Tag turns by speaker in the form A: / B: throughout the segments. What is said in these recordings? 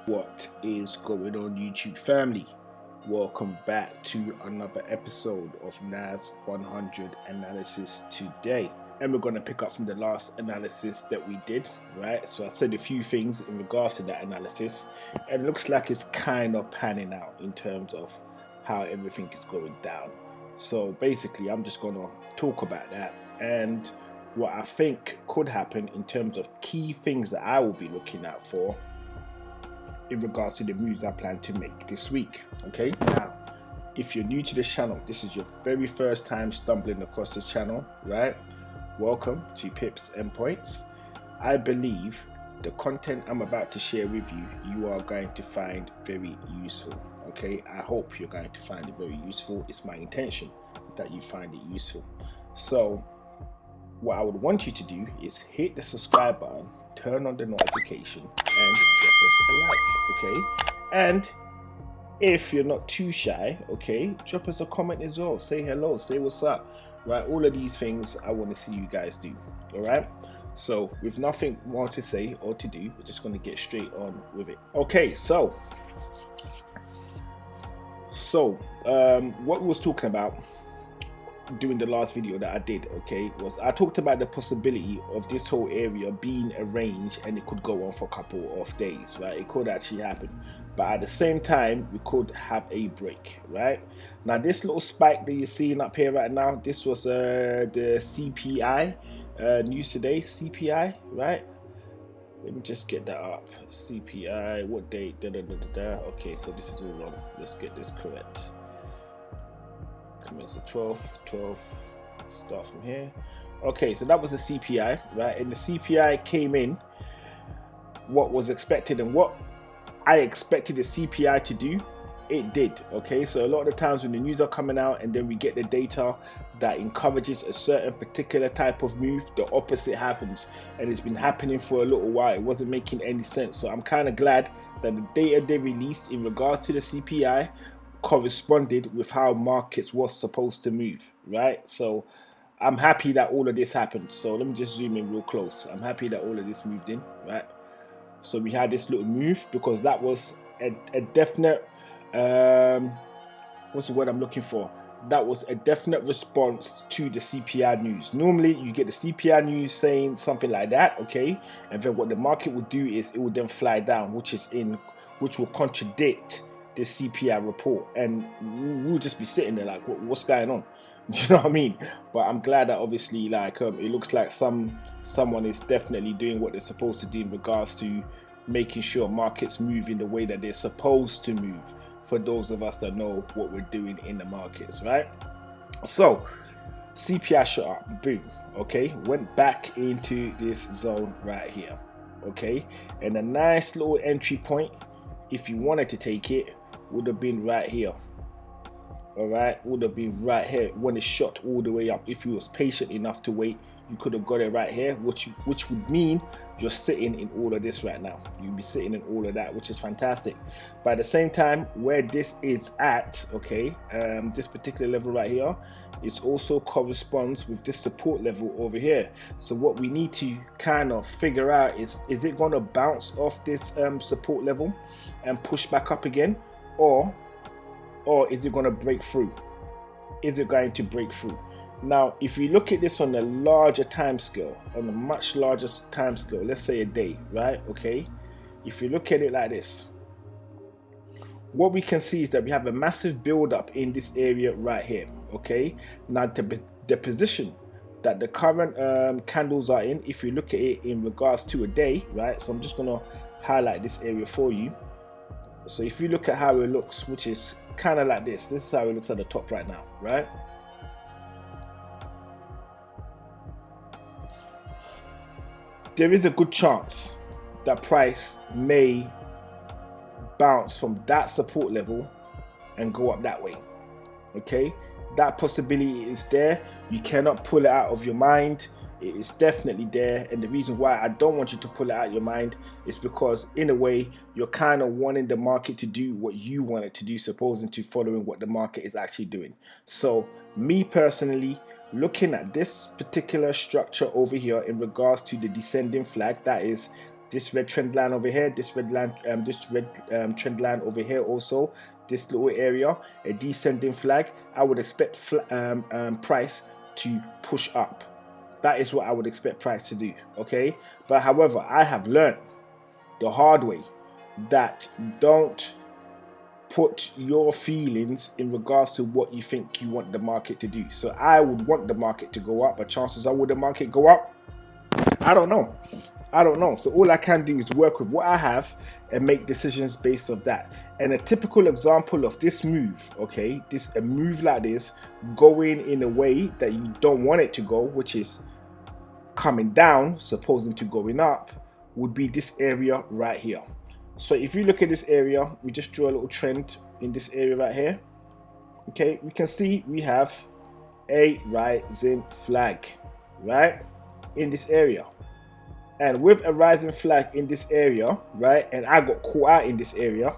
A: What is going on, YouTube family? Welcome back to another episode of NAS100 analysis today, and we're going to pick up from the last analysis that we did, right? So I said a few things in regards to that analysis, and it looks like it's kind of panning out in terms of how everything is going down. So basically I'm just going to talk about that and what I think could happen in terms of key things that I will be looking out for in regards to the moves I plan to make this week. Okay, now if you're new to this channel, this is your very first time stumbling across this channel, right? Welcome to Pips and Points. I believe the content I'm about to share with you, you are going to find very useful. Okay, I hope you're going to find it very useful. It's my intention that you find it useful. So what I would want you to do is hit the subscribe button, turn on the notification, and drop us a like, okay? And if you're not too shy, okay, drop us a comment as well. Say hello, say what's up, right? All of these things I want to see you guys do, all right? So with nothing more to say or to do, we're just going to get straight on with it. Okay, so what we was talking about during the last video that I did, okay, was I talked about the possibility of this whole area being a range and it could go on for a couple of days, right? It could actually happen, but at the same time we could have a break, right? Now this little spike that you're seeing up here right now, this was the CPI news today. CPI, right? Let me just get that up. CPI, what date? Okay, so this is all wrong. Let's get this correct. Commence the 12th, start from here. Okay, so that was the CPI, right? And the CPI came in what was expected, and what I expected the CPI to do, it did. Okay, so a lot of the times when the news are coming out and then we get the data that encourages a certain particular type of move, the opposite happens, and it's been happening for a little while. It wasn't making any sense, so I'm kind of glad that the data they released in regards to the CPI corresponded with how markets was supposed to move, right? So I'm happy that all of this happened. So let me just zoom in real close. I'm happy that all of this moved in, right? So we had this little move because that was a definite what's the word I'm looking for? That was a definite response to the CPI news. Normally you get the CPI news saying something like that, okay, and then what the market would do is it would then fly down, which will contradict the CPI report, and we'll just be sitting there like, what's going on? You know what I mean? But I'm glad that obviously, like, it looks like someone is definitely doing what they're supposed to do in regards to making sure markets move in the way that they're supposed to move, for those of us that know what we're doing in the markets, right? So CPI shot up, boom, okay, went back into this zone right here, okay, and a nice little entry point, if you wanted to take it, would have been right here. All right, would have been right here when it shot all the way up. If you was patient enough to wait, you could have got it right here, which would mean you're sitting in all of this right now. You'll be sitting in all of that, which is fantastic. But at the same time, where this is at, okay, this particular level right here, it also corresponds with this support level over here. So what we need to kind of figure out is it going to bounce off this support level and push back up again, or is it going to break through? Is it going to break through? Now, if you look at this on a larger time scale, on a much larger time scale, let's say a day, right? Okay, if you look at it like this, what we can see is that we have a massive build up in this area right here. Okay, now the position that the current candles are in, if you look at it in regards to a day, right? So I'm just going to highlight this area for you. So if you look at how it looks, which is kind of like this is how it looks at the top right now, right? There is a good chance that price may bounce from that support level and go up that way, okay? That possibility is there. You cannot pull it out of your mind. It is definitely there, and the reason why I don't want you to pull it out of your mind is because in a way you're kind of wanting the market to do what you want it to do, supposing to following what the market is actually doing. So me personally, looking at this particular structure over here in regards to the descending flag, that is this red trend line over here, this red trend line over here also, this little area, a descending flag, I would expect price to push up. That is what I would expect price to do, okay? But however, I have learned the hard way that don't put your feelings in regards to what you think you want the market to do. So I would want the market to go up, but chances are would the market go up? I don't know. So all I can do is work with what I have and make decisions based on that. And a typical example of this move, okay, a move like this going in a way that you don't want it to go, which is coming down, supposing to going up, would be this area right here. So if you look at this area, we just draw a little trend in this area right here. Okay, we can see we have a rising flag, right, in this area. And with a rising flag in this area, right, and I got caught out in this area.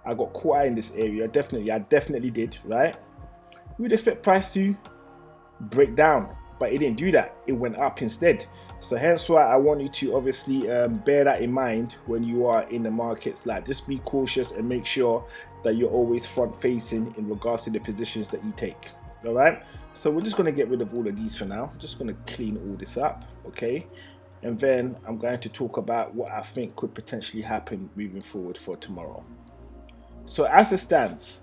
A: Definitely, I definitely did, right? We'd expect price to break down, but it didn't do that. It went up instead. So hence why I want you to obviously bear that in mind when you are in the markets. Like, just be cautious and make sure that you're always front facing in regards to the positions that you take. All right, so we're just going to get rid of all of these for now. Just going to clean all this up, okay? And then I'm going to talk about what I think could potentially happen moving forward for tomorrow. So as it stands,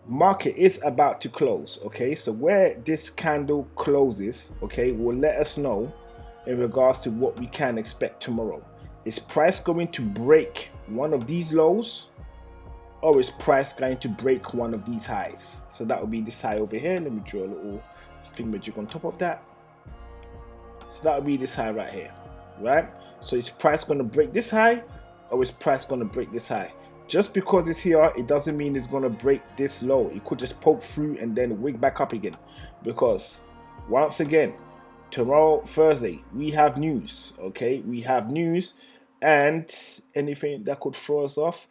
A: market is about to close, okay? So where this candle closes, okay, will let us know in regards to what we can expect tomorrow. Is price going to break one of these lows, or is price going to break one of these highs? So that would be this high over here. Let me draw a little thingamajig on top of that. So that would be this high right here, right? So is price going to break this high, or is price going to break this high? Just because it's here, it doesn't mean it's going to break this low. It could just poke through and then wig back up again. Because once again, tomorrow, Thursday, we have news, okay? We have news and anything that could throw us off.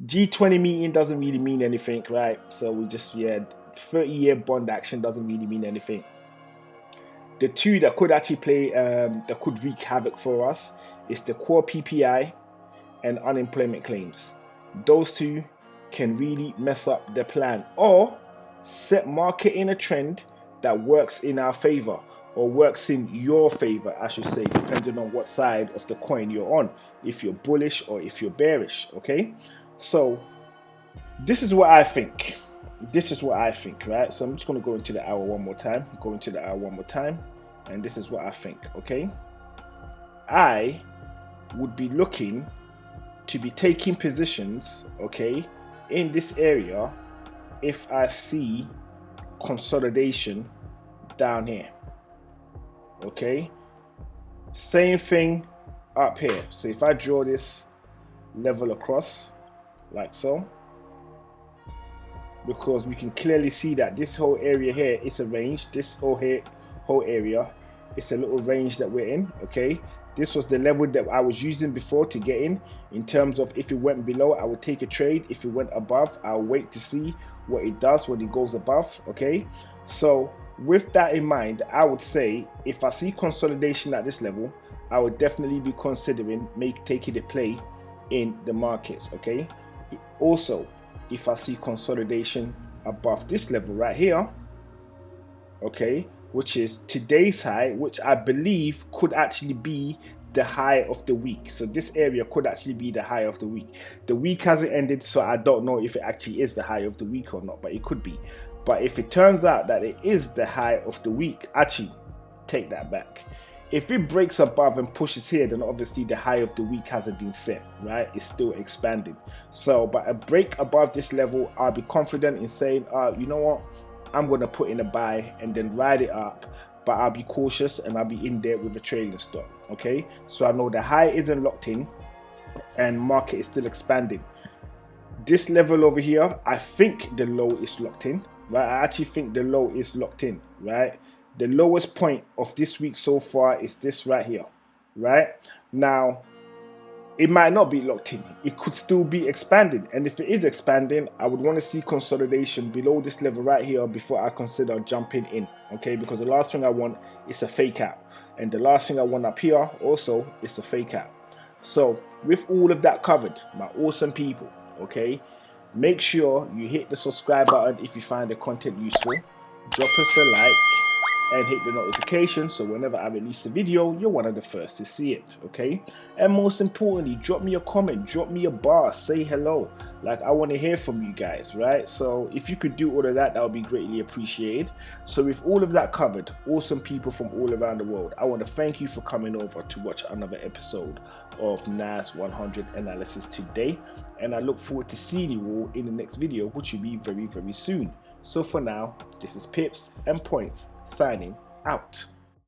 A: G20 meeting doesn't really mean anything, right? So we just, 30-year bond action doesn't really mean anything. The two that could actually play, that could wreak havoc for us is the core PPI and unemployment claims. Those two can really mess up the plan or set market in a trend that works in our favor, or works in your favor, I should say, depending on what side of the coin you're on, if you're bullish or if you're bearish, okay? So this is what I think. Right? So I'm just going to go into the hour one more time. And this is what I think, okay? I would be looking to be taking positions, okay, in this area if I see consolidation down here, okay? Same thing up here. So if I draw this level across like so, because we can clearly see that this whole area here is a range. This whole area, it's a little range that we're in, okay? This was the level that I was using before to get in terms of if it went below, I would take a trade. If it went above, I'll wait to see what it does when it goes above, okay? So with that in mind, I would say if I see consolidation at this level, I would definitely be considering taking a play in the markets, okay? Also, if I see consolidation above this level right here, okay, which is today's high, which I believe could actually be the high of the week. So this area could actually be the high of the week. The week hasn't ended, so I don't know if it actually is the high of the week or not, but it could be. But if it turns out that it is the high of the week, actually take that back. If it breaks above and pushes here, then obviously the high of the week hasn't been set, right? It's still expanding. So, but a break above this level, I'll be confident in saying, you know what? I'm going to put in a buy and then ride it up, but I'll be cautious and I'll be in there with a trailing stop, okay? So I know the high isn't locked in and market is still expanding. This level over here, I think the low is locked in, right? I actually think the low is locked in, right? The lowest point of this week so far is this right here, right? Now, it might not be locked in. It could still be expanding. And if it is expanding, I would want to see consolidation below this level right here before I consider jumping in, okay? Because the last thing I want is a fake out. And the last thing I want up here also is a fake out. So with all of that covered, my awesome people, okay, make sure you hit the subscribe button if you find the content useful. Drop us a like and hit the notification so whenever I release a video, you're one of the first to see it, okay? And most importantly, drop me a comment, drop me a bar, say hello. Like, I want to hear from you guys, right? So if you could do all of that, that would be greatly appreciated. So with all of that covered, awesome people from all around the world, I want to thank you for coming over to watch another episode of NAS100 analysis today. And I look forward to seeing you all in the next video, which will be very, very soon. So for now, this is Pips and Points signing out.